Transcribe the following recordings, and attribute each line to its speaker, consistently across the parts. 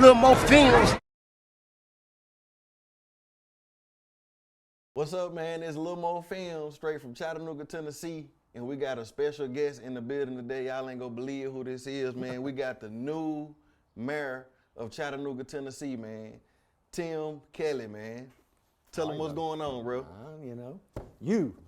Speaker 1: little more films.
Speaker 2: What's up, man? It's Lil Mo Film, straight from Chattanooga, Tennessee. And we got a special guest in the building today. Y'all ain't gonna believe who this is, man. We got the new mayor of Chattanooga, Tennessee, man. Tim Kelly, man. Tell him what's going on, bro.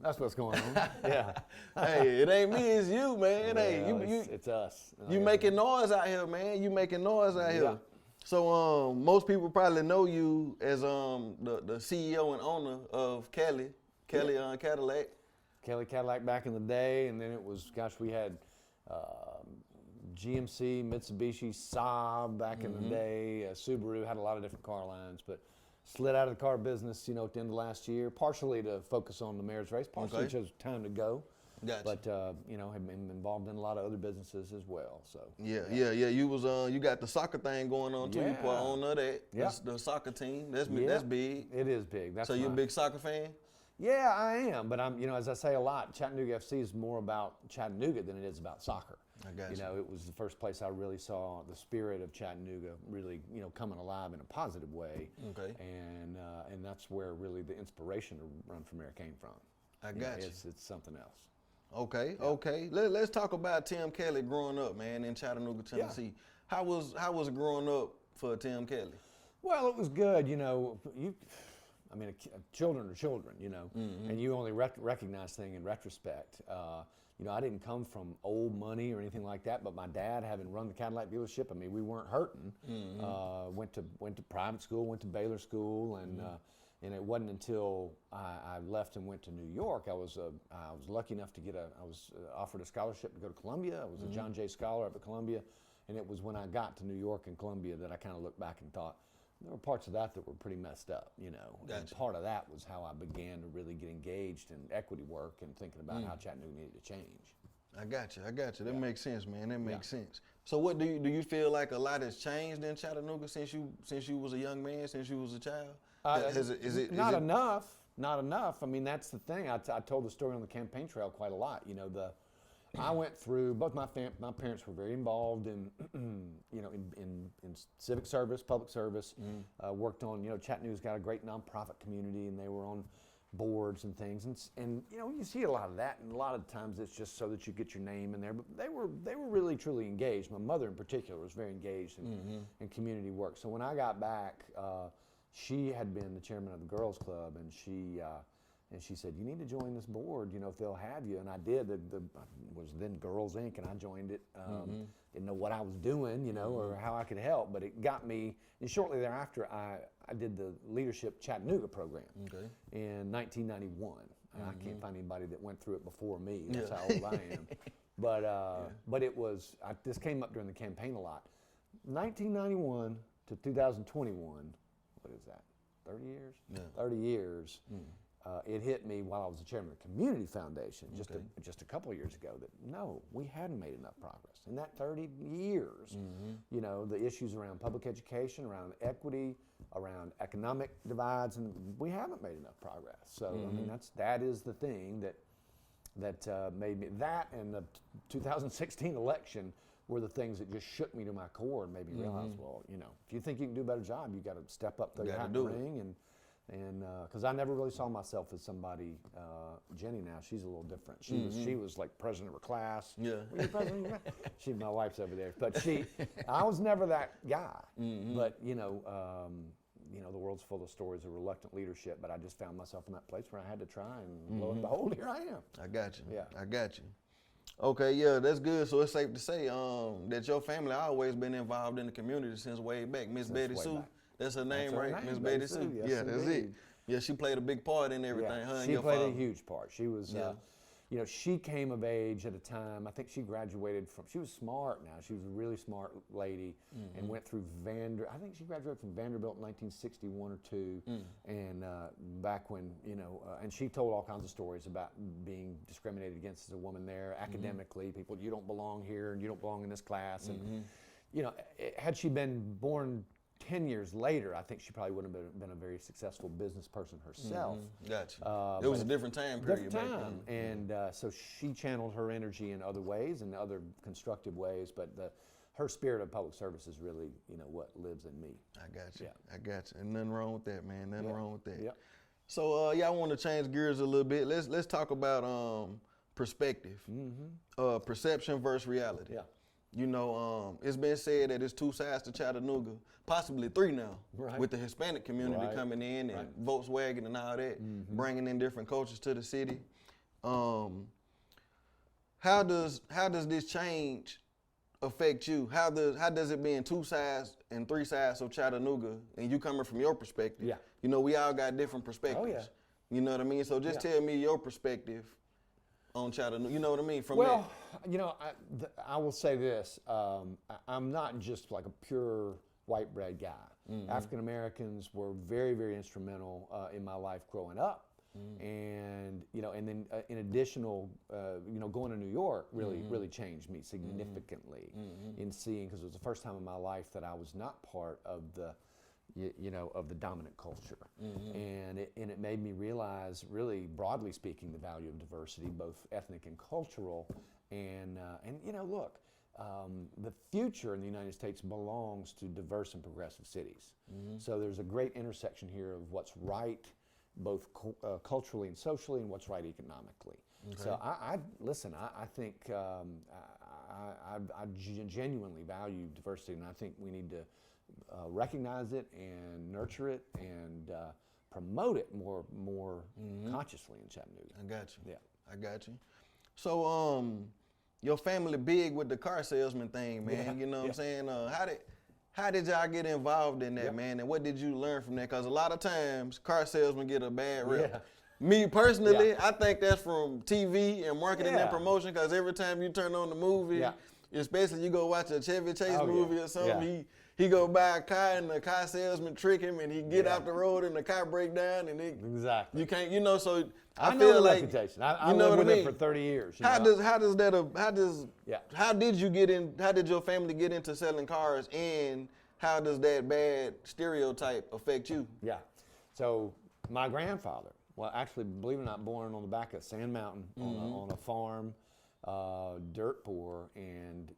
Speaker 3: That's what's going on. Yeah.
Speaker 2: Hey, it ain't me, it's you, man.
Speaker 3: Well, it's us.
Speaker 2: You making noise out here, man. You making noise out here.
Speaker 3: Yeah.
Speaker 2: So most people probably know you as the CEO and owner of Cadillac.
Speaker 3: Kelly Cadillac back in the day, and then it was, gosh, we had GMC, Mitsubishi, Saab back in the day, Subaru, had a lot of different car lines, but slid out of the car business, at the end of last year, partially to focus on the mayor's race, partially because time to go.
Speaker 2: Gotcha.
Speaker 3: But have been involved in a lot of other businesses as well. So
Speaker 2: yeah. You was you got the soccer thing going on too. You put on that.
Speaker 3: Yeah.
Speaker 2: The soccer team. That's big.
Speaker 3: It is big.
Speaker 2: So you a big soccer fan?
Speaker 3: Yeah, I am. But I'm as I say a lot, Chattanooga FC is more about Chattanooga than it is about soccer.
Speaker 2: I got you.
Speaker 3: It was the first place I really saw the spirit of Chattanooga really, coming alive in a positive way.
Speaker 2: Okay.
Speaker 3: And that's where really the inspiration to run for mayor came from.
Speaker 2: I got you.
Speaker 3: It's something else.
Speaker 2: Okay. Let's talk about Tim Kelly growing up, man, in Chattanooga, Tennessee. Yeah. How was it growing up for Tim Kelly?
Speaker 3: Well, it was good. Children are children, and you only recognize things in retrospect. I didn't come from old money or anything like that, but my dad, having run the Cadillac dealership, we weren't hurting. Went to private school, went to Baylor School, and it wasn't until I left and went to New York. I was lucky enough to I was offered a scholarship to go to Columbia. I was a John Jay Scholar up at Columbia, and it was when I got to New York and Columbia that I kind of looked back and thought, there were parts of that were pretty messed up,
Speaker 2: Gotcha.
Speaker 3: And part of that was how I began to really get engaged in equity work and thinking about how Chattanooga needed to change.
Speaker 2: I got you. That makes sense, man. That makes sense. So what do you feel like a lot has changed in Chattanooga since you was a young man, since you was a child?
Speaker 3: Not enough. That's the thing. I told the story on the campaign trail quite a lot. I went through, both my parents were very involved in civic service, public service. Worked on, Chattanooga's got a great nonprofit community, and they were on boards and things, and you see a lot of that, and a lot of times it's just so that you get your name in there. But they were really truly engaged. My mother in particular was very engaged in community work. So when I got back, she had been the chairman of the Girls Club, and she said, you need to join this board, if they'll have you. And I did. It was then Girls Inc., and I joined it. Didn't know what I was doing, or how I could help, but it got me. And shortly thereafter, I did the Leadership Chattanooga program in 1991. I can't find anybody that went through it before me. That's how old I am. But it was, this came up during the campaign a lot. 1991 to 2021, what is that, 30 years?
Speaker 2: Yeah.
Speaker 3: 30 years. It hit me while I was the chairman of the Community Foundation just a couple of years ago that no, we hadn't made enough progress. In that 30 years, the issues around public education, around equity, around economic divides, and we haven't made enough progress. So that is the thing that made me, that and the 2016 election were the things that just shook me to my core and made me realize, well, if you think you can do a better job, you got to step up, throw your hat in the ring, and because I never really saw myself as somebody. Jenny now, she's a little different. She was like president of her class.
Speaker 2: Yeah.
Speaker 3: Were you president of your class? My wife's over there, but I was never that guy. But the world's full of stories of reluctant leadership. But I just found myself in that place where I had to try, and lo and behold, here I am.
Speaker 2: I got you.
Speaker 3: Yeah.
Speaker 2: I got you. Okay, yeah, that's good. So it's safe to say that your family always been involved in the community since way back. Miss Betty Sue. That's her name, right? Miss Betty Sue.
Speaker 3: Yes,
Speaker 2: yeah, that's
Speaker 3: indeed.
Speaker 2: it. Yeah, she played a big part in everything.
Speaker 3: Yeah,
Speaker 2: and
Speaker 3: she
Speaker 2: your
Speaker 3: played
Speaker 2: father.
Speaker 3: a huge part. She was, she came of age at a time. I think she graduated from. She was smart. Now she was a really smart lady, and went through I think she graduated from Vanderbilt in 1961 or two, and back when and she told all kinds of stories about being discriminated against as a woman there academically. People, you don't belong here, and you don't belong in this class, and had she been born 10 years later, I think she probably would have been a very successful business person herself.
Speaker 2: Gotcha. It was a different time period.
Speaker 3: Different time. And so she channeled her energy in other ways and other constructive ways. But her spirit of public service is really, what lives in me.
Speaker 2: I got you.
Speaker 3: Yeah.
Speaker 2: I got you. And nothing wrong with that, man. Nothing wrong with that.
Speaker 3: Yeah.
Speaker 2: So, I want to change gears a little bit. Let's talk about perspective, perception versus reality.
Speaker 3: Yeah.
Speaker 2: It's been said that it's two sides to Chattanooga, possibly three now,
Speaker 3: Right.
Speaker 2: with the Hispanic community
Speaker 3: Right.
Speaker 2: coming in and Volkswagen and all that, bringing in different cultures to the city. How does this change affect you? How does it being two sides and three sides of Chattanooga, and you coming from your perspective?
Speaker 3: Yeah.
Speaker 2: We all got different perspectives.
Speaker 3: Oh, yeah.
Speaker 2: You know what I mean? So just tell me your perspective on Chattanooga. You know what I mean? From
Speaker 3: Well, I will say this. I'm not just like a pure white bread guy. African Americans were very, very instrumental in my life growing up. And and then in additional, going to New York really changed me significantly in seeing, because it was the first time in my life that I was not part of the of the dominant culture, and it made me realize, really broadly speaking, the value of diversity, both ethnic and cultural, and look. The future in the United States belongs to diverse and progressive cities. So there's a great intersection here of what's right, both culturally and socially, and what's right economically. Okay. So I think I genuinely value diversity, and I think we need to recognize it and nurture it and promote it more consciously in Chattanooga.
Speaker 2: I got you.
Speaker 3: Yeah,
Speaker 2: I got you. So your family big with the car salesman thing, man.
Speaker 3: Yeah.
Speaker 2: You know what I'm saying? How did y'all get involved in that, man? And what did you learn from that? Because a lot of times, car salesmen get a bad rep.
Speaker 3: Yeah.
Speaker 2: Me personally, I think that's from TV and marketing and
Speaker 3: Yeah.
Speaker 2: promotion, because every time you turn on the movie, especially you go watch a Chevy Chase movie or something, he go buy a car and the car salesman trick him and he get out the road and the car break down and
Speaker 3: exactly.
Speaker 2: you can't, so
Speaker 3: I
Speaker 2: feel
Speaker 3: know the
Speaker 2: like,
Speaker 3: reputation. I
Speaker 2: you know
Speaker 3: lived
Speaker 2: what
Speaker 3: with
Speaker 2: I
Speaker 3: it
Speaker 2: mean?
Speaker 3: for 30 years.
Speaker 2: How did your family get into selling cars, and how does that bad stereotype affect you?
Speaker 3: Yeah. So my grandfather, well, actually, believe it or not, born on the back of Sand Mountain on a farm, dirt poor, and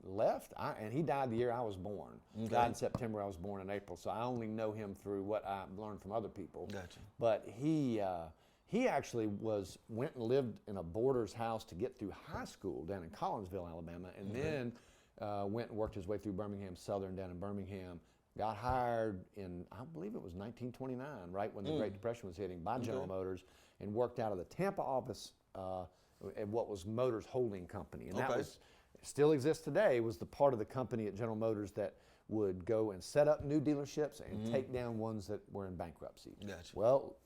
Speaker 3: left. And he died the year I was born.
Speaker 2: Okay.
Speaker 3: Died in September. I was born in April. So I only know him through what I learned from other people.
Speaker 2: Gotcha.
Speaker 3: But he actually went and lived in a boarder's house to get through high school down in Collinsville, Alabama, and then went and worked his way through Birmingham Southern down in Birmingham. Got hired in, I believe it was 1929, right when the Great Depression was hitting, by General Motors, and worked out of the Tampa office at what was Motors Holding Company. And that still exists today, was the part of the company at General Motors that would go and set up new dealerships and take down ones that were in bankruptcy.
Speaker 2: Gotcha.
Speaker 3: Well,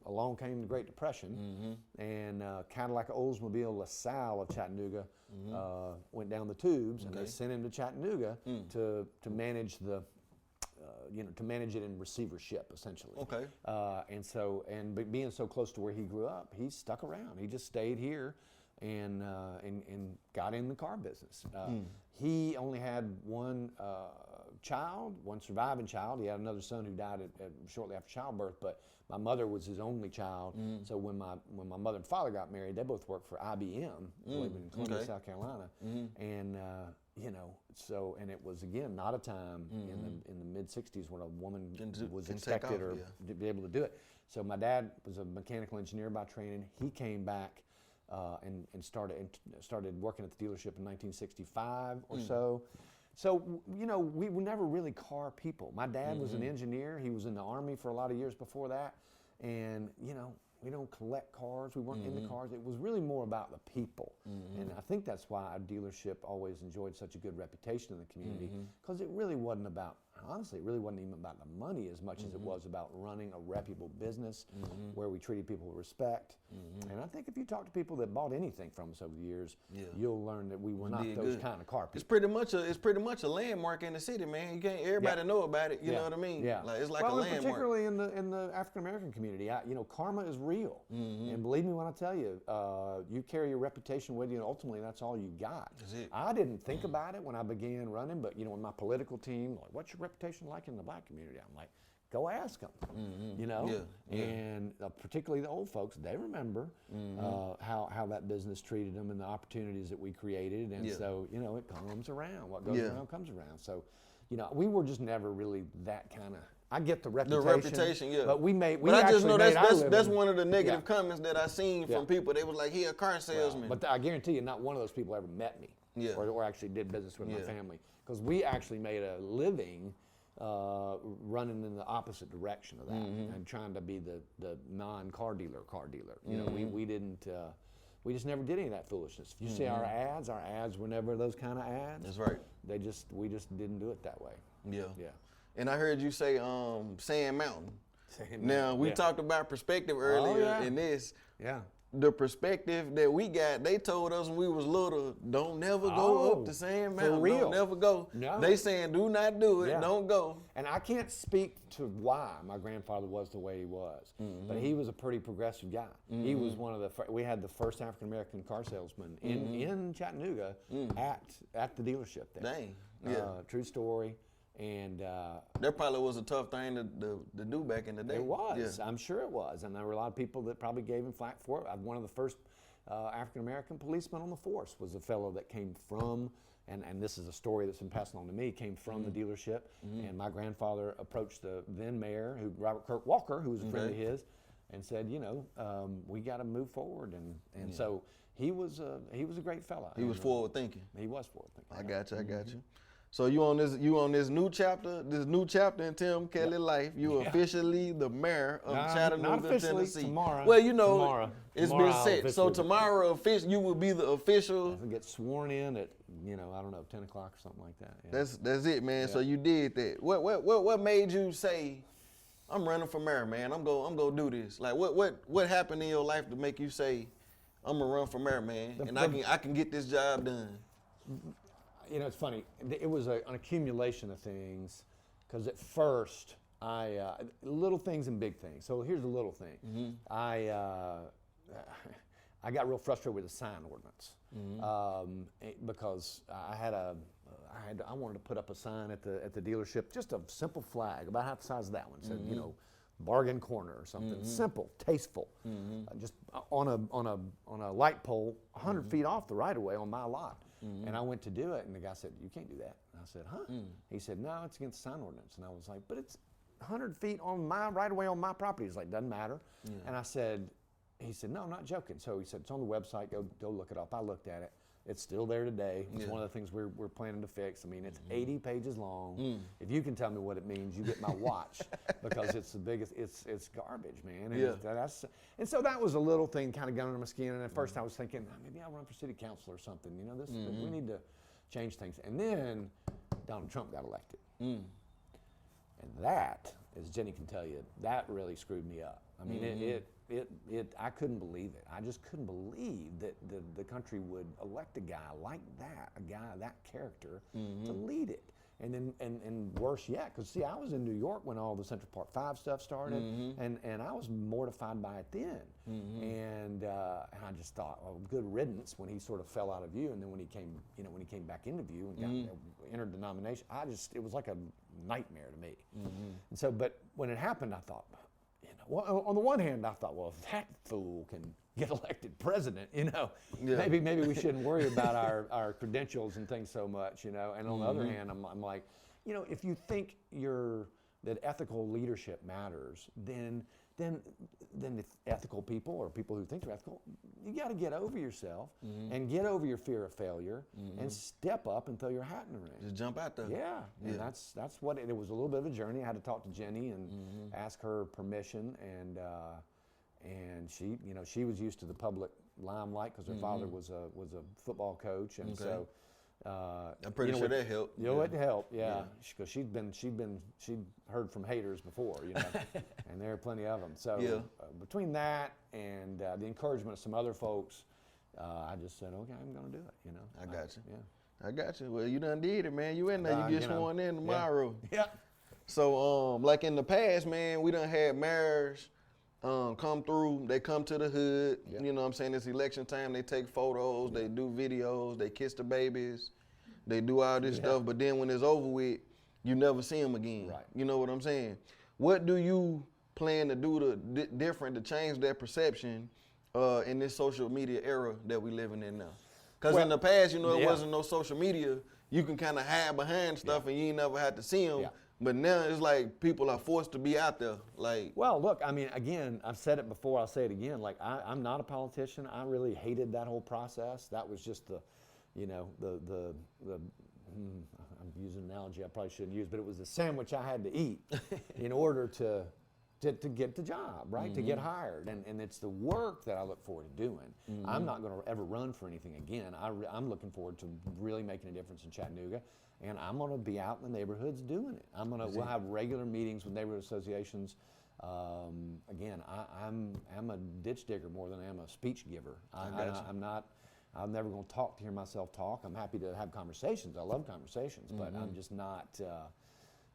Speaker 3: along came the Great Depression, and Cadillac Oldsmobile LaSalle of Chattanooga went down the tubes, and they sent him to Chattanooga to manage to manage it in receivership, essentially.
Speaker 2: Okay.
Speaker 3: And being so close to where he grew up, he stuck around. He just stayed here and got in the car business. He only had one surviving child. He had another son who died shortly after childbirth, but my mother was his only child. So when my mother and father got married, they both worked for IBM, living in Columbia, South Carolina, and and it was, again, not a time in the mid '60s when a woman was expected or to be able to do it. So my dad was a mechanical engineer by training. He came back and started working at the dealership in 1965 or so. So, we were never really car people. My dad was an engineer. He was in the Army for a lot of years before that. And, we don't collect cars. We weren't into cars. It was really more about the people. And I think that's why our dealership always enjoyed such a good reputation in the community, because it really wasn't about, honestly, it really wasn't even about the money as much as it was about running a reputable business where we treated people with respect. And I think if you talk to people that bought anything from us over the years, you'll learn that we were not those kind of car people.
Speaker 2: It's pretty much a landmark in the city, man. You can't everybody know about it. You know what I mean?
Speaker 3: Yeah.
Speaker 2: Like, it's like a landmark.
Speaker 3: Particularly in the African American community, karma is real. And believe me when I tell you, you carry your reputation with you, and ultimately that's all you got.
Speaker 2: That's it.
Speaker 3: I didn't think about it when I began running, but in my political team, like, what's your reputation like in the black community? I'm like, go ask them, you know?
Speaker 2: Yeah.
Speaker 3: And particularly the old folks, they remember how that business treated them and the opportunities that we created. And so, you know, it comes around. What goes around comes around. So, you know, we were just never really that kind of, I get the reputation.
Speaker 2: The reputation, yeah.
Speaker 3: But we
Speaker 2: But I just know that's one of the negative
Speaker 3: Yeah.
Speaker 2: comments that I seen from people. They was like, he a car salesman.
Speaker 3: But I guarantee you, not one of those people ever met me or actually did business with my family. Because we actually made a living running in the opposite direction of that and trying to be the non-car dealer car dealer. You know, we didn't, we just never did any of that foolishness. If you see our ads were never those kind of ads.
Speaker 2: That's right.
Speaker 3: We just didn't do it that way.
Speaker 2: Yeah.
Speaker 3: Yeah.
Speaker 2: And I heard you say Sand Mountain. Now, we
Speaker 3: Yeah.
Speaker 2: talked about perspective earlier
Speaker 3: yeah.
Speaker 2: in this.
Speaker 3: Yeah.
Speaker 2: The perspective that we got, they told us when we was little, don't never go up the Sand Mountain.
Speaker 3: For real.
Speaker 2: Don't never go.
Speaker 3: No.
Speaker 2: They saying, do not do it.
Speaker 3: Yeah.
Speaker 2: Don't go.
Speaker 3: And I can't speak to why my grandfather was the way he was, but he was a pretty progressive guy. He was one of the we had the first African American car salesman in Chattanooga at the dealership there.
Speaker 2: Dang. Yeah.
Speaker 3: True story. And
Speaker 2: That probably was a tough thing to do back in the day.
Speaker 3: it was.
Speaker 2: Yeah.
Speaker 3: I'm sure it was. And there were a lot of people that probably gave him flack for it. One of the first African American policemen on the force was a fellow that came from, and this is a story that's been passed on to me, came from the dealership. And my grandfather approached the then mayor, Robert Kirk Walker, who was a friend of his, and said, you know, we got to move forward. And so he was a great fella.
Speaker 2: He was forward thinking.
Speaker 3: He was forward thinking.
Speaker 2: I got you. I got you. So you on this new chapter in Tim Kelly life. You officially the mayor of Chattanooga,
Speaker 3: not officially,
Speaker 2: Tennessee.
Speaker 3: Tomorrow.
Speaker 2: Well, you know,
Speaker 3: tomorrow.
Speaker 2: it's
Speaker 3: Tomorrow
Speaker 2: been set. So
Speaker 3: officially.
Speaker 2: tomorrow, you will be the official.
Speaker 3: I'll get sworn in at, you know, I don't know, 10 o'clock or something like that. Yeah.
Speaker 2: That's it, man. So you did that. What made you say, I'm running for mayor, man? I'm gonna do this. Like what happened in your life to make you say, I'm gonna run for mayor, man, and I can get this job done?
Speaker 3: You know, it's funny. It was an accumulation of things, because at first little things and big things. So here's a little thing. I got real frustrated with the sign ordinance because I wanted to put up a sign at the dealership, just a simple flag about half the size of that one. It said, you know, bargain corner or something, simple, tasteful, just on a light pole 100 feet off the right of way on my lot. And I went to do it, and the guy said, you can't do that. And I said, huh? He said, no, it's against the sign ordinance. And I was like, but it's 100 feet on my right of way on my property. He's like, doesn't matter. And he said, no, I'm not joking. So he said, it's on the website, go look it up. I looked at it. It's still there today. It's one of the things we're planning to fix. I mean, it's 80 pages long. If you can tell me what it means, you get my watch, because it's the biggest. It's garbage, man. And and so that was a little thing kind of got under my skin. And at first I was thinking, maybe I'll run for city council or something. You know, we need to change things. And then Donald Trump got elected, and that, as Jenny can tell you, that really screwed me up. I mean, I couldn't believe it. I just couldn't believe that the country would elect a guy like that, a guy of that character, to lead it. And then, and worse yet, because see, I was in New York when all the Central Park 5 stuff started, and I was mortified by it then. And I just thought, well, good riddance when he sort of fell out of view. And then when he came back into view and entered the nomination, it was like a nightmare to me. And so, but when it happened, I thought, well, on the one hand, I thought, well, if that fool can get elected president, you know, maybe we shouldn't worry about our credentials and things so much, you know. And on the other hand, I'm like, you know, if you think that ethical leadership matters, then if ethical people or people who think they're ethical, you got to get over yourself and get over your fear of failure and step up and throw your hat in the ring.
Speaker 2: Just jump out there.
Speaker 3: Yeah, and that's what it was. A little bit of a journey. I had to talk to Jenny and ask her permission, and she, you know, she was used to the public limelight because her father was a football coach, and so.
Speaker 2: I'm pretty sure that helped.
Speaker 3: You know, it helped, yeah, because she'd heard from haters before, you know, and there are plenty of them. So between that and the encouragement of some other folks, I just said, okay, I'm going to do it. You know,
Speaker 2: I got you.
Speaker 3: Yeah,
Speaker 2: I got you. Well, you done did it, man. You in there? You get sworn in tomorrow.
Speaker 3: Yeah.
Speaker 2: So, like in the past, man, we done had mayors come through. They come to the hood. You know what I'm saying? It's election time. They take photos. They do videos. They kiss the babies. They do all this stuff. But then when it's over with, you never see them again.
Speaker 3: Right.
Speaker 2: You know what I'm saying? What do you plan to do to different to change that perception in this social media era that we living in now? Because in the past, you know, it wasn't no social media. You can kind of hide behind stuff and you ain't never had to see them. Yeah. But now it's like people are forced to be out there. Like,
Speaker 3: well, look, I mean, again, I've said it before, I'll say it again. Like, I'm not a politician. I really hated that whole process. That was just the, you know, I'm using an analogy I probably shouldn't use, but it was the sandwich I had to eat in order to get the job, right? To get hired. And it's the work that I look forward to doing. I'm not going to ever run for anything again. I'm looking forward to really making a difference in Chattanooga. And I'm going to be out in the neighborhoods doing it. We'll have regular meetings with neighborhood associations. Again, I'm a ditch digger more than I am a speech giver. I'm never going to hear myself talk. I'm happy to have conversations. I love conversations, but I'm just not,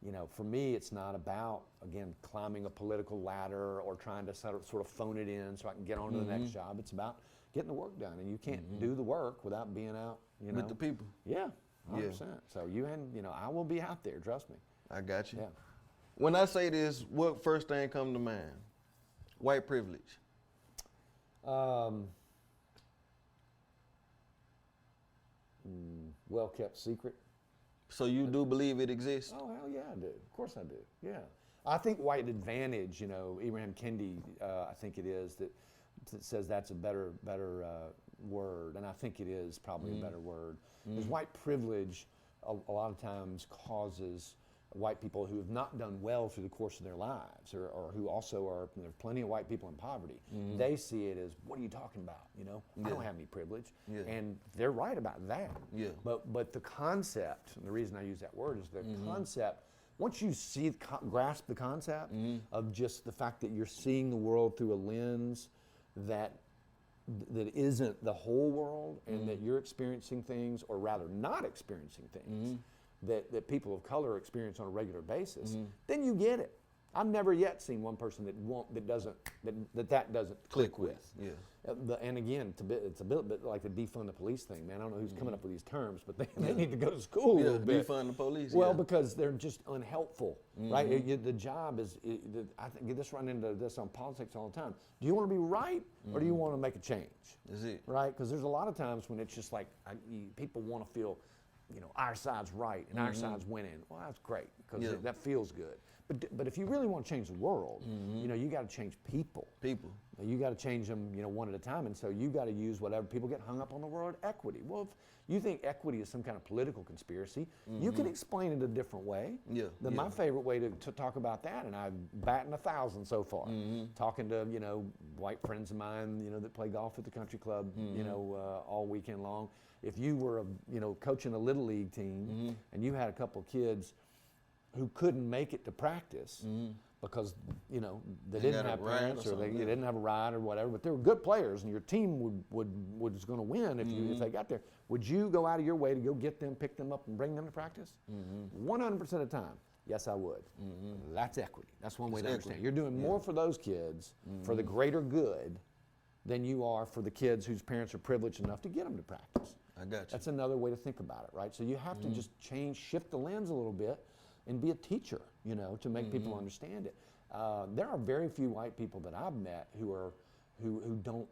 Speaker 3: you know, for me, it's not about, again, climbing a political ladder or trying to sort of phone it in so I can get on to the next job. It's about getting the work done, and you can't do the work without being out, you know.
Speaker 2: With the people.
Speaker 3: Yeah. 100%. So you know, I will be out there, trust me.
Speaker 2: I got you.
Speaker 3: Yeah.
Speaker 2: When I say this, what first thing come to mind? White privilege.
Speaker 3: Well kept secret.
Speaker 2: So you do believe it exists?
Speaker 3: Oh, hell yeah, I do. Of course I do. Yeah. I think white advantage, you know, Ibrahim Kendi, I think it is, that says that's a better word, and I think it is probably a better word. Because white privilege a lot of times causes white people who have not done well through the course of their lives, or who also are, there are plenty of white people in poverty. They see it as, what are you talking about? You know, I don't have any privilege, and they're right about that. But the concept, and the reason I use that word is the concept. Once you grasp the concept of just the fact that you're seeing the world through a lens that isn't the whole world, and that you're experiencing things, or rather not experiencing things, that people of color experience on a regular basis, then you get it. I've never yet seen one person that doesn't click with.
Speaker 2: Yeah.
Speaker 3: And again, it's a bit like the defund the police thing, man. I don't know who's coming up with these terms, but they need to go to school a little bit.
Speaker 2: Defund the police.
Speaker 3: Well, because they're just unhelpful, right? The job is, I think you just run into this on politics all the time. Do you want to be right, or do you want to make a change?
Speaker 2: That's it.
Speaker 3: Right? Because there's a lot of times when it's just like, people want to feel, you know, our side's right and our side's winning. Well, that's great, because that feels good. But if you really want to change the world, you know, you got to change people. You got to change them, you know, one at a time. And so you got to use whatever. People get hung up on the word equity. Well, if you think equity is some kind of political conspiracy, you can explain it a different way. My favorite way to talk about that, and I've batting 1,000 so far, talking to, you know, white friends of mine, you know, that play golf at the country club, you know, all weekend long. If you were, you know, coaching a little league team, and you had a couple kids who couldn't make it to practice because, you know, they didn't have parents, or they didn't have a ride or whatever, but they were good players, and your team was going to win if they got there. Would you go out of your way to go get them, pick them up, and bring them to practice? 100% of the time, yes, I would. That's equity. That's one way to understand. You're doing more for those kids for the greater good than you are for the kids whose parents are privileged enough to get them to practice.
Speaker 2: I got you.
Speaker 3: That's another way to think about it, right? So you have to just shift the lens a little bit, and be a teacher, you know, to make people understand it. There are very few white people that I've met who don't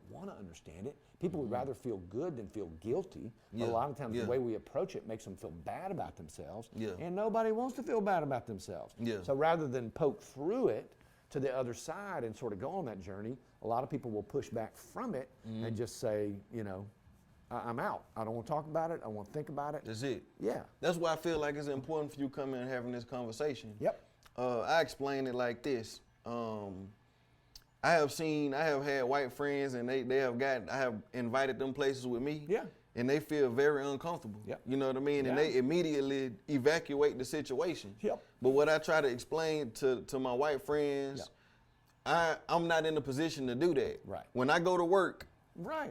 Speaker 3: want to understand it. People would rather feel good than feel guilty. A lot of times the way we approach it makes them feel bad about themselves, and nobody wants to feel bad about themselves. So rather than poke through it to the other side and sort of go on that journey, a lot of people will push back from it and just say, you know, I'm out. I don't want to talk about it. I want to think about it.
Speaker 2: That's it.
Speaker 3: Yeah.
Speaker 2: That's why I feel like it's important for you coming and having this conversation.
Speaker 3: Yep.
Speaker 2: I explain it like this. I have had white friends, and I have invited them places with me.
Speaker 3: Yeah.
Speaker 2: And they feel very uncomfortable.
Speaker 3: Yep.
Speaker 2: You know what I mean? And they immediately evacuate the situation.
Speaker 3: Yep.
Speaker 2: But what I try to explain to my white friends, I'm not in a position to do that.
Speaker 3: Right.
Speaker 2: When I go to work,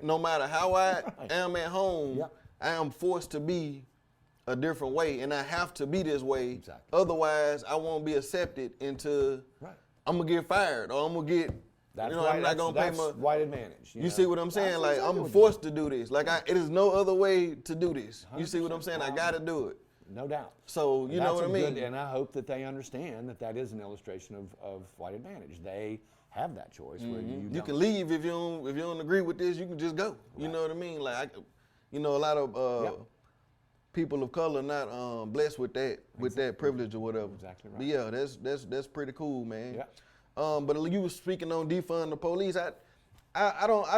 Speaker 2: no matter how I am at home, I am forced to be a different way, and I have to be this way.
Speaker 3: Exactly.
Speaker 2: Otherwise, I won't be accepted into. I'm gonna get fired, or I'm gonna get.
Speaker 3: That's
Speaker 2: I'm not gonna pay my
Speaker 3: white advantage.
Speaker 2: You see what I'm saying? Like, I'm forced to do this. Like, it is no other way to do this. You see what I'm saying? I gotta do it.
Speaker 3: No doubt.
Speaker 2: So you know what I mean.
Speaker 3: And I hope that they understand that that is an illustration of white advantage. They have that choice where you
Speaker 2: can leave if you don't agree with this. You can just go. You know what I mean? Like a lot of people of color not blessed with that privilege or whatever.
Speaker 3: Exactly right.
Speaker 2: But yeah, that's pretty cool, man.
Speaker 3: Yeah.
Speaker 2: But you were speaking on defunding the police. I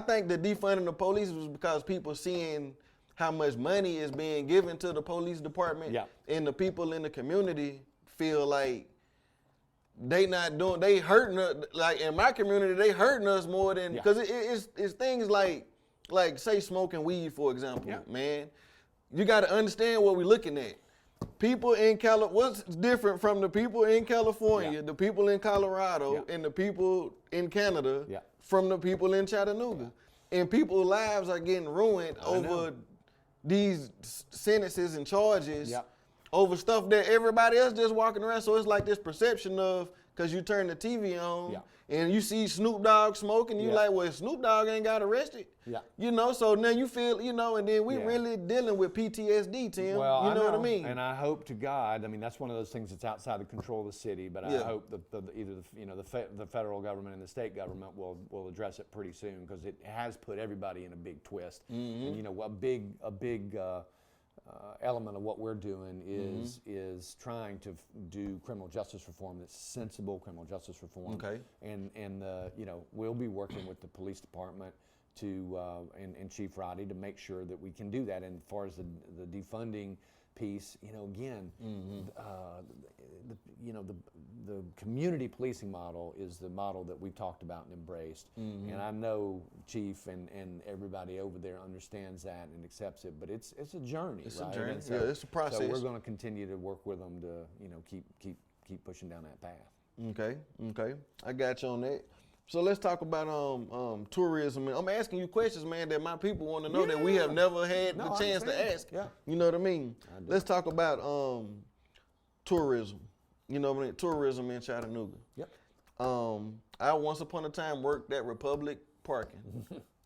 Speaker 2: think that defunding the police was because people seeing how much money is being given to the police department, and the people in the community feel like they hurting us. Like in my community, they hurting us more than, because it's things like say smoking weed, for example, man. You got to understand what we're looking at. People in what's different from the people in California, the people in Colorado, and the people in Canada from the people in Chattanooga. And people's lives are getting ruined over these sentences and charges over stuff that everybody else just walking around. So it's like this perception of, because you turn the TV on and you see Snoop Dogg smoking, you like, well, Snoop Dogg ain't got arrested. You know, so now you feel, and then we really dealing with PTSD, Tim.
Speaker 3: Well,
Speaker 2: you know what I mean?
Speaker 3: And I hope to God, I mean, that's one of those things that's outside the control of the city, but I hope that either the federal government and the state government will address it pretty soon, because it has put everybody in a big twist. And a big element of what we're doing is trying to do criminal justice reform that's sensible criminal justice reform.
Speaker 2: Okay.
Speaker 3: And we'll be working with the police department to and Chief Roddy to make sure that we can do that. And as far as the defunding piece, again, the community policing model is the model that we've talked about and embraced. And I know Chief and everybody over there understands that and accepts it, but it's a journey.
Speaker 2: It's
Speaker 3: right?
Speaker 2: a journey.
Speaker 3: So,
Speaker 2: it's a process.
Speaker 3: So we're going to continue to work with them to keep pushing down that path.
Speaker 2: Okay, I got you on that. So let's talk about tourism. I'm asking you questions, man, that my people want to know that we have never had the chance to ask.
Speaker 3: Yeah.
Speaker 2: You know what I mean? Let's talk about tourism. You know what I mean? Tourism in Chattanooga.
Speaker 3: Yep.
Speaker 2: I once upon a time worked at Republic Parking.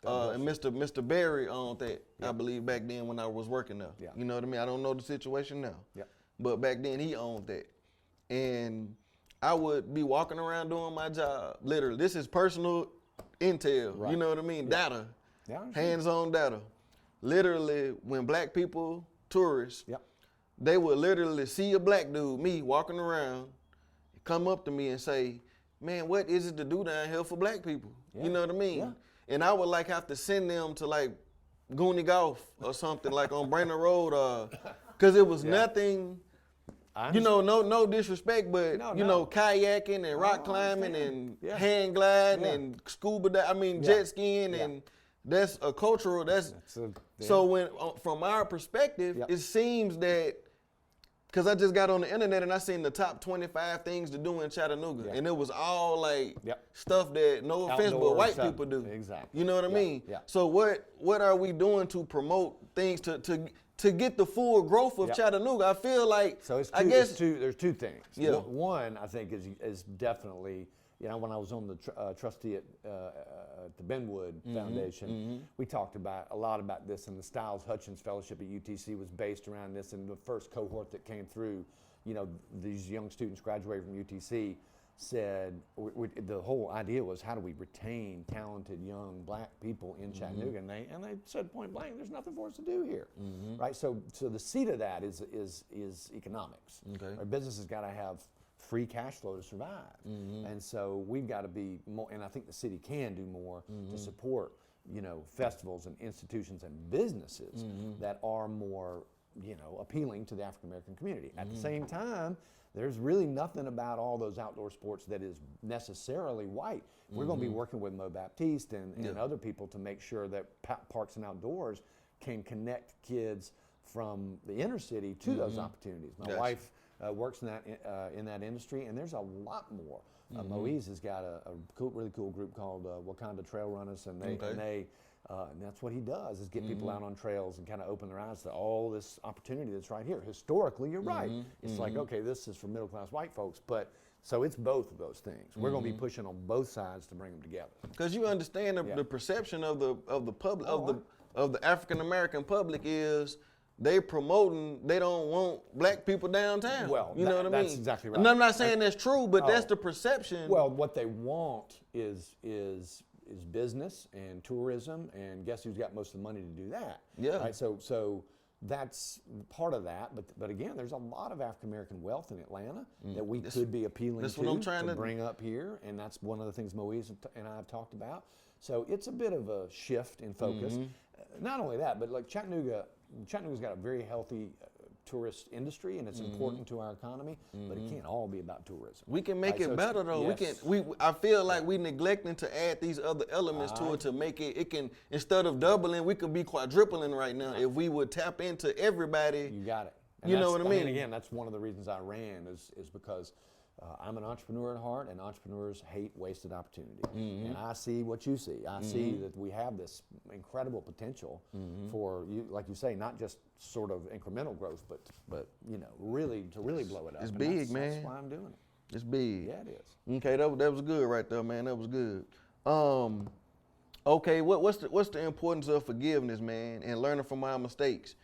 Speaker 2: And Mr. Barry owned that, I believe, back then when I was working there.
Speaker 3: Yeah.
Speaker 2: You know what I mean? I don't know the situation now.
Speaker 3: Yeah.
Speaker 2: But back then he owned that. And I would be walking around doing my job. Literally, this is personal intel.
Speaker 3: Right.
Speaker 2: You know what I mean? Data.
Speaker 3: Yeah,
Speaker 2: hands-on data. Literally, when black people, tourists, they would literally see a black dude, me, walking around, come up to me and say, man, what is it to do down here for black people? You know what I mean?
Speaker 3: Yeah.
Speaker 2: And I would have to send them to Goonie Golf or something on Brainerd Road, because it was nothing. No disrespect, but kayaking and rock climbing and hang gliding and scuba diving, jet skiing, and that's a cultural. So when from our perspective, it seems that, because I just got on the internet and I seen the top 25 things to do in Chattanooga, and it was all stuff that, no offense, but white people do.
Speaker 3: Exactly.
Speaker 2: You know what I mean?
Speaker 3: Yeah.
Speaker 2: So what are we doing to promote things to get the full growth of Chattanooga? I feel like,
Speaker 3: so it's there's two things.
Speaker 2: Yeah.
Speaker 3: One, I think, is definitely, when I was on the trustee at the Benwood Foundation, we talked a lot about this, and the Styles Hutchins Fellowship at UTC was based around this, and the first cohort that came through, these young students graduating from UTC said, the whole idea was, how do we retain talented young black people in Chattanooga? And they said point blank, there's nothing for us to do here, right? So the seed of that is economics.
Speaker 2: Okay.
Speaker 3: Our business has got to have free cash flow to survive, and so we've got to be more. And I think the city can do more to support, festivals and institutions and businesses that are more, appealing to the African American community. At the same time, there's really nothing about all those outdoor sports that is necessarily white. We're going to be working with Mo Baptiste and other people to make sure that Parks and Outdoors can connect kids from the inner city to those opportunities. My wife works in that industry, and there's a lot more. Moise has got a really cool group called Wakanda Trail Runners, and and that's what he does, is get people out on trails and kind of open their eyes to all this opportunity that's right here. Historically, you're right. It's like, okay, this is for middle-class white folks, but so it's both of those things. We're going to be pushing on both sides to bring them together.
Speaker 2: Because you understand the perception of the public, of the African American public is, they promoting they don't want black people downtown.
Speaker 3: Well,
Speaker 2: you know what I mean?
Speaker 3: That's exactly right.
Speaker 2: And I'm not saying that's true, but that's the perception.
Speaker 3: Well, what they want is business and tourism, and guess who's got most of the money to do that?
Speaker 2: Yeah.
Speaker 3: Right? So that's part of that. But again, there's a lot of African American wealth in Atlanta that we could be appealing
Speaker 2: that's what I'm trying to
Speaker 3: bring up here, and that's one of the things Moise and I have talked about. So it's a bit of a shift in focus. Not only that, but like Chattanooga's got a very healthy tourist industry, and it's important to our economy, but it can't all be about tourism.
Speaker 2: We can make it better though.
Speaker 3: Yes.
Speaker 2: I feel like we neglecting to add these other elements to it to make it can, instead of doubling, we could be quadrupling right now if we would tap into everybody.
Speaker 3: You got it. And
Speaker 2: You know what I mean?
Speaker 3: Again, that's one of the reasons I ran is because I'm an entrepreneur at heart, and entrepreneurs hate wasted opportunity. And I see what you see. I see that we have this incredible potential for, like you say, not just sort of incremental growth, but you know, really blow it up.
Speaker 2: It's
Speaker 3: And
Speaker 2: big, man.
Speaker 3: That's why I'm doing it.
Speaker 2: It's big.
Speaker 3: Yeah, it is.
Speaker 2: Okay, that was good right there, man. That was good. Okay, what's the importance of forgiveness, man, and learning from our mistakes,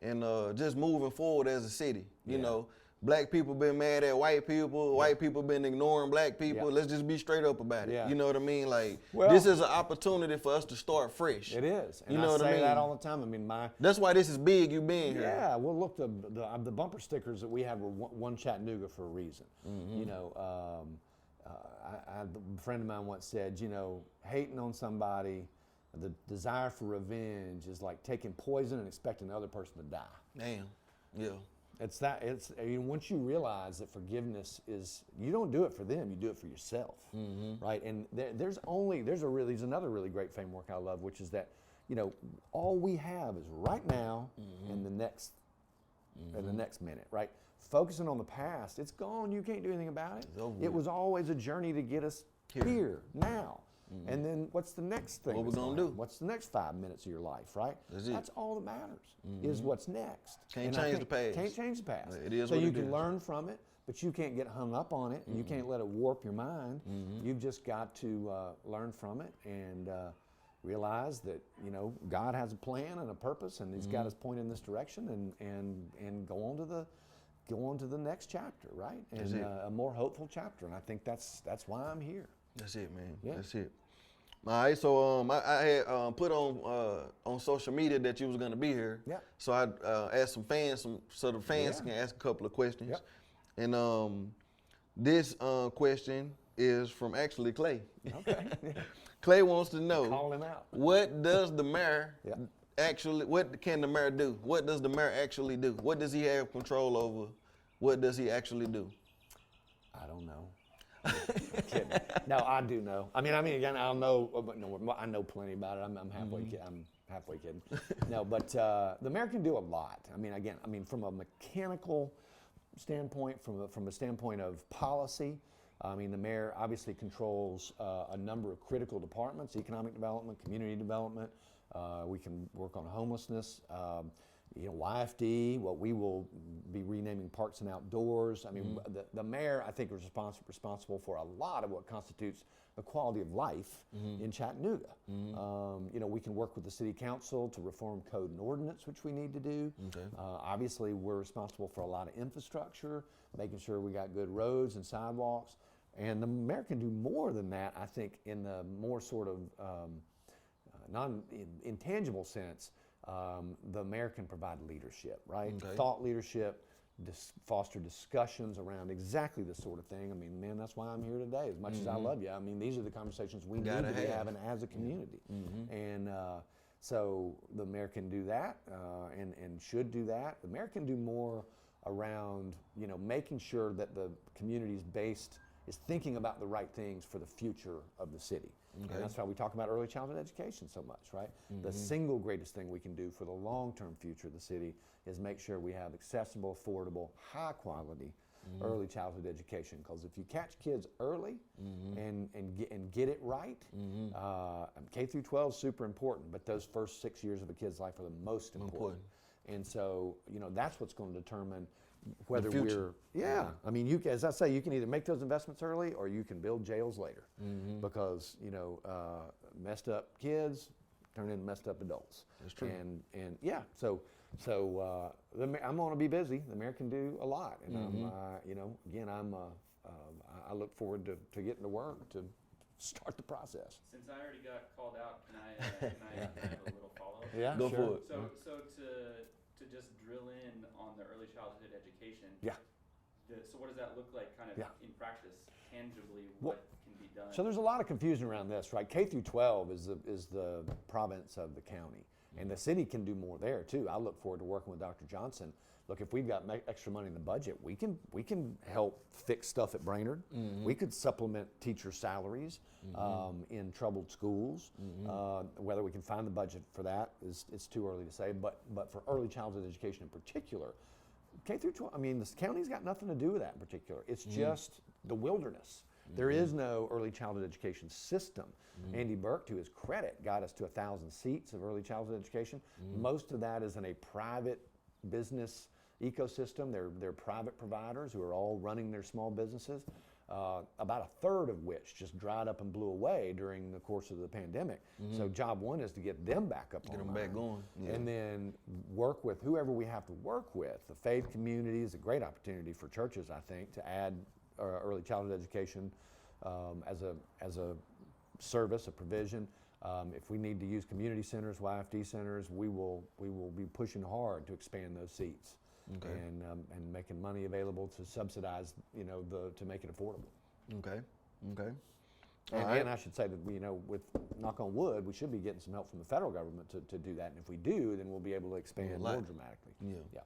Speaker 2: and just moving forward as a city? You know, black people been mad at white people. White people been ignoring black people. Let's just be straight up about it. You know what I mean? Like, this is an opportunity for us to start fresh.
Speaker 3: It is. And
Speaker 2: You know
Speaker 3: I
Speaker 2: what I
Speaker 3: say
Speaker 2: mean?
Speaker 3: that all the time. I mean,
Speaker 2: That's why this is big. You being here.
Speaker 3: Yeah, well, look, the bumper stickers that we had were one Chattanooga for a reason. You know, a friend of mine once said, you know, hating on somebody, the desire for revenge is like taking poison and expecting the other person to die.
Speaker 2: Damn. Yeah.
Speaker 3: I mean, once you realize that forgiveness is, you don't do it for them, you do it for yourself, right? And there's another really great framework I love, which is that, you know, all we have is right now and the next minute, right? Focusing on the past, it's gone. You can't do anything about it. It was always a journey to get us here now. And then what's the next thing?
Speaker 2: What we gonna do?
Speaker 3: What's the next 5 minutes of your life, right? That's all that matters, is what's next.
Speaker 2: Can't change the past.
Speaker 3: Can't change the past.
Speaker 2: It is
Speaker 3: so
Speaker 2: what
Speaker 3: you
Speaker 2: it
Speaker 3: can
Speaker 2: is.
Speaker 3: learn from it, but you can't get hung up on it, and you can't let it warp your mind. You've just got to learn from it and realize that, you know, God has a plan and a purpose, and He's got us pointed in this direction, and go on to the next chapter, right? And a more hopeful chapter. And I think that's why I'm here.
Speaker 2: That's it, man.
Speaker 3: Yeah.
Speaker 2: That's it. All right, so I had put on social media that you was gonna be here.
Speaker 3: Yeah.
Speaker 2: So I asked some fans, so the fans can ask a couple of questions.
Speaker 3: Yep.
Speaker 2: And this question is from actually Clay.
Speaker 3: Okay.
Speaker 2: Clay wants to know,
Speaker 3: Call him out.
Speaker 2: what does the mayor
Speaker 3: Yeah.
Speaker 2: actually? What can the mayor do? What does the mayor actually do? What does he have control over? What does he actually do?
Speaker 3: I don't know. I'm kidding. No, I do know. I mean, again, I don't know. But no, I know plenty about it. I'm halfway. I'm halfway kidding. No, but the mayor can do a lot. I mean, again, from a mechanical standpoint, from a standpoint of policy. I mean, the mayor obviously controls a number of critical departments: economic development, community development. We can work on homelessness. You know, YFD, what we will be renaming Parks and Outdoors. I mean, the mayor, I think, is responsible for a lot of what constitutes the quality of life in Chattanooga. You know, we can work with the city council to reform code and ordinance, which we need to do.
Speaker 2: Okay.
Speaker 3: Obviously, we're responsible for a lot of infrastructure, making sure we got good roads and sidewalks. And the mayor can do more than that, I think, in the more sort of intangible sense. The mayor can provide leadership, right?
Speaker 2: Okay.
Speaker 3: Thought leadership, foster discussions around exactly this sort of thing. I mean, man, that's why I'm here today. As much as I love you, I mean, these are the conversations we need to be having as a community. And so the mayor can do that and should do that. The mayor can do more around, you know, making sure that the community is thinking about the right things for the future of the city.
Speaker 2: Okay.
Speaker 3: And that's why we talk about early childhood education so much, right? The single greatest thing we can do for the long-term future of the city is make sure we have accessible, affordable, high-quality early childhood education. Because if you catch kids early and get it right, K through 12 is super important, but those first 6 years of a kid's life are the most important. And so, you know, that's what's going to determine whether I mean, as I say, you can either make those investments early or you can build jails later, because, you know, messed up kids turn into messed up adults.
Speaker 2: That's true.
Speaker 3: And yeah, so So I'm going to be busy. The mayor can do a lot, and I look forward to getting to work to start the process.
Speaker 1: Since I already got called out, can I have a little follow-up?
Speaker 3: Yeah,
Speaker 2: Go
Speaker 3: sure.
Speaker 2: for it.
Speaker 1: So to just drill in on the early childhood education.
Speaker 3: Yeah.
Speaker 1: So what does that look like, kind of in practice, tangibly?
Speaker 3: Well,
Speaker 1: What can be done?
Speaker 3: So there's a lot of confusion around this, right? K through 12 is the province of the county, and the city can do more there too. I look forward to working with Dr. Johnson. Look, if we've got extra money in the budget, we can help fix stuff at Brainerd. We could supplement teacher salaries in troubled schools. Whether we can find the budget for that it's too early to say. But for early childhood education in particular, K through 12, I mean, the county's got nothing to do with that in particular. It's just the wilderness. There is no early childhood education system. Andy Burke, to his credit, got us to 1,000 seats of early childhood education. Most of that is in a private business ecosystem. They're private providers who are all running their small businesses. About a third of which just dried up and blew away during the course of the pandemic. So job one is to get them back up,
Speaker 2: Get them back going. Yeah.
Speaker 3: and then work with whoever we have to work with. The faith community is a great opportunity for churches, I think, to add early childhood education as a service, a provision. If we need to use community centers, YFD centers, we will be pushing hard to expand those seats.
Speaker 2: Okay.
Speaker 3: And making money available to subsidize, to make it affordable.
Speaker 2: Okay.
Speaker 3: And I should say that with knock on wood, we should be getting some help from the federal government to do that. And if we do, then we'll be able to expand more dramatically.
Speaker 2: Yeah.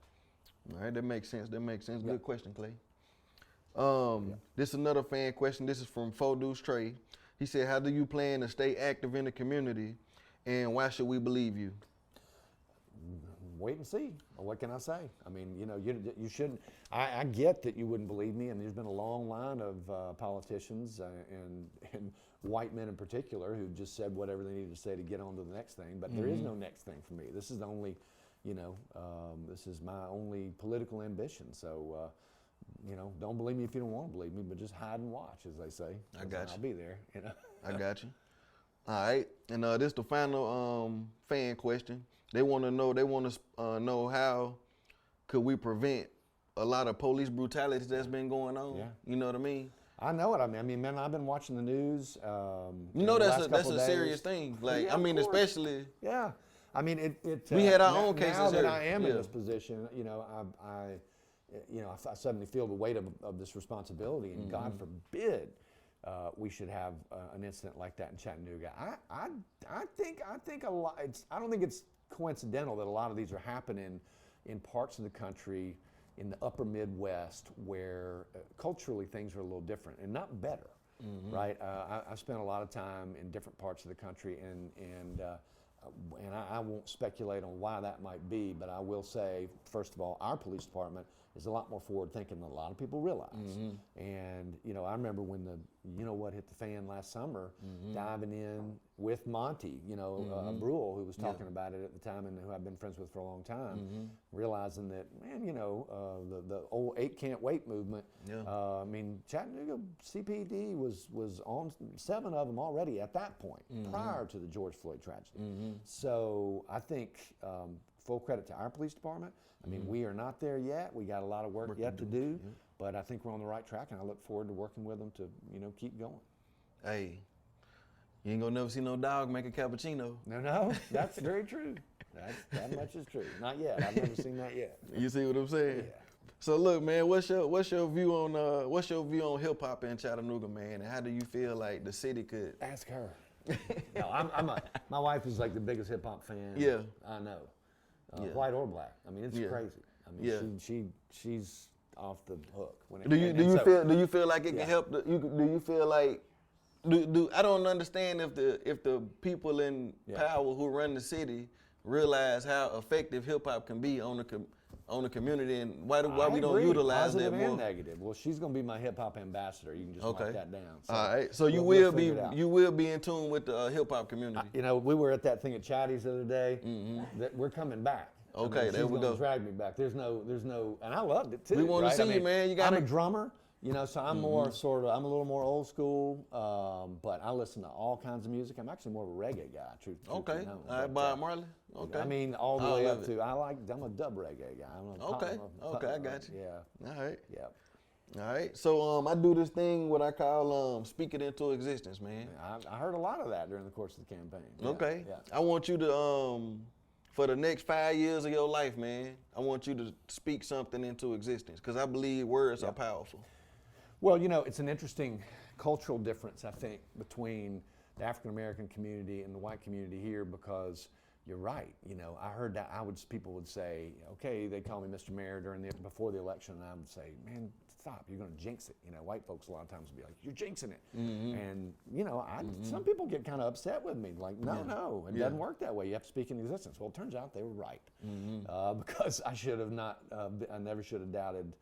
Speaker 2: All right, that makes sense.
Speaker 3: Yeah.
Speaker 2: Good question, Clay. This is another fan question. This is from Foduce Trey. He said, "How do you plan to stay active in the community, and why should we believe you?"
Speaker 3: Wait and see. What can I say? I mean, you shouldn't. I get that you wouldn't believe me, and there's been a long line of politicians and white men in particular who just said whatever they needed to say to get on to the next thing. But there is no next thing for me. This is the only, this is my only political ambition. So, don't believe me if you don't want to believe me, but just hide and watch, as they say.
Speaker 2: I got you.
Speaker 3: I'll be there.
Speaker 2: I got you. All right, and this is the final fan question. They want to know how could we prevent a lot of police brutality that's been going on.
Speaker 3: Yeah.
Speaker 2: You know what I mean?
Speaker 3: I know what I mean. I mean, man, I've been watching the news.
Speaker 2: That's a serious thing. Like,
Speaker 3: Yeah,
Speaker 2: I mean,
Speaker 3: of course.
Speaker 2: especially.
Speaker 3: Yeah, I mean, it.
Speaker 2: We had our own cases
Speaker 3: now that
Speaker 2: here.
Speaker 3: I am in
Speaker 2: Yeah.
Speaker 3: this position, I suddenly feel the weight of this responsibility, and God forbid we should have an incident like that in Chattanooga. I think a lot. I don't think it's coincidental that a lot of these are happening in parts of the country in the upper Midwest where culturally things are a little different and not better, right? I've spent a lot of time in different parts of the country, and I won't speculate on why that might be, but I will say, first of all, our police department is a lot more forward thinking than a lot of people realize. And I remember when what hit the fan last summer, diving in with Monty, Brule, who was talking about it at the time and who I've been friends with for a long time, realizing that, man, the old 8 Can't Wait movement. I mean, Chattanooga CPD was on 7 of them already at that point, prior to the George Floyd tragedy. So I think full credit to our police department. I mean, we are not there yet. We got a lot of work yet to do, but I think we're on the right track, and I look forward to working with them to, keep going.
Speaker 2: Hey, you ain't gonna never see no dog make a cappuccino.
Speaker 3: No, that's very true. That much is true. Not yet. I've never seen that yet.
Speaker 2: You see what I'm saying?
Speaker 3: Yeah.
Speaker 2: So look, man, what's your view on hip hop in Chattanooga, man? And how do you feel like the city could?
Speaker 3: Ask her. No, my wife is like the biggest hip hop fan.
Speaker 2: Yeah.
Speaker 3: I know. White or black. I mean, it's crazy. I mean, she's off the hook. When it,
Speaker 2: Do you feel like it can help? Do you feel like I don't understand if the people in power who run the city realize how effective hip hop can be on the community, and why we don't utilize
Speaker 3: positive
Speaker 2: that more?
Speaker 3: And negative. Well, she's gonna be my hip hop ambassador. You can just mark that down. So
Speaker 2: all right. So you
Speaker 3: we'll
Speaker 2: will be in tune with the hip hop community.
Speaker 3: We were at that thing at Chatty's the other day. That we're coming back.
Speaker 2: Okay, there we go.
Speaker 3: Drag me back. There's no, and I loved it too.
Speaker 2: We want to see you, man.
Speaker 3: I'm a drummer. You know, so I'm more sort of, I'm a little more old school, but I listen to all kinds of music. I'm actually more of a reggae guy, truth be
Speaker 2: Okay.
Speaker 3: known.
Speaker 2: All right, Bob Marley. Okay.
Speaker 3: I mean, all the
Speaker 2: I
Speaker 3: way
Speaker 2: love
Speaker 3: up
Speaker 2: it.
Speaker 3: to, I'm a dub reggae guy. I'm a
Speaker 2: Okay. Okay, I got you.
Speaker 3: Yeah.
Speaker 2: All right.
Speaker 3: Yeah.
Speaker 2: All right. So I do this thing what I call speak it into existence, man.
Speaker 3: I heard a lot of that during the course of the campaign. Yeah,
Speaker 2: Okay.
Speaker 3: Yeah.
Speaker 2: I want you to for the next 5 years of your life, man, I want you to speak something into existence because I believe words are powerful.
Speaker 3: Well, you know, it's an interesting cultural difference, I think, between the African American community and the white community here because you're right. You know, I heard that people would say, okay, they call me Mr. Mayor before the election, and I would say, man, stop, you're going to jinx it. You know, white folks a lot of times would be like, you're jinxing it. And, you know, some people get kind of upset with me, like, no, it doesn't work that way. You have to speak in existence. Well, it turns out they were right because I should have not, I never should have doubted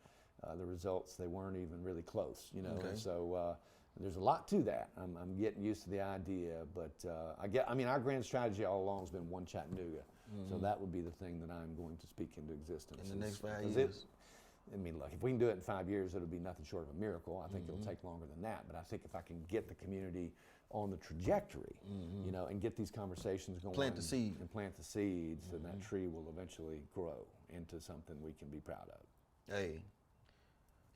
Speaker 3: the results. They weren't even really close, you know.
Speaker 2: Okay.
Speaker 3: So there's a lot to that. I'm getting used to the idea, but I mean, our grand strategy all along has been one Chattanooga. So that would be the thing that I'm going to speak into existence.
Speaker 2: In the next 5 years.
Speaker 3: I mean, look, if we can do it in 5 years, it'll be nothing short of a miracle. I think it'll take longer than that, but I think if I can get the community on the trajectory, you know, and get these conversations going.
Speaker 2: Plant the seed.
Speaker 3: And plant the seeds, then that tree will eventually grow into something we can be proud of.
Speaker 2: Hey,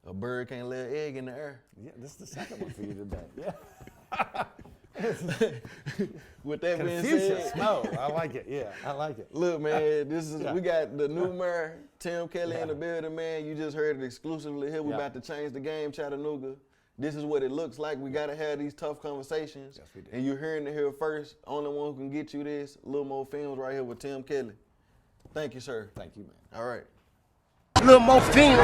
Speaker 2: a bird can't lay an egg in the air.
Speaker 3: Yeah, this is the second one for you today. Yeah.
Speaker 2: With that being
Speaker 3: Confucius.
Speaker 2: said,
Speaker 3: No, I like it. Yeah, I like it.
Speaker 2: look, man, we got the new mayor, Tim Kelly, in the building, man. You just heard it exclusively here. We about to change the game, Chattanooga. This is what it looks like. We got to have these tough conversations.
Speaker 3: Yes, we do.
Speaker 2: And you're hearing it here first. Only one who can get you this. Little More Films right here with Tim Kelly. Thank you, sir.
Speaker 3: Thank you, man.
Speaker 2: All right.
Speaker 4: Little more films.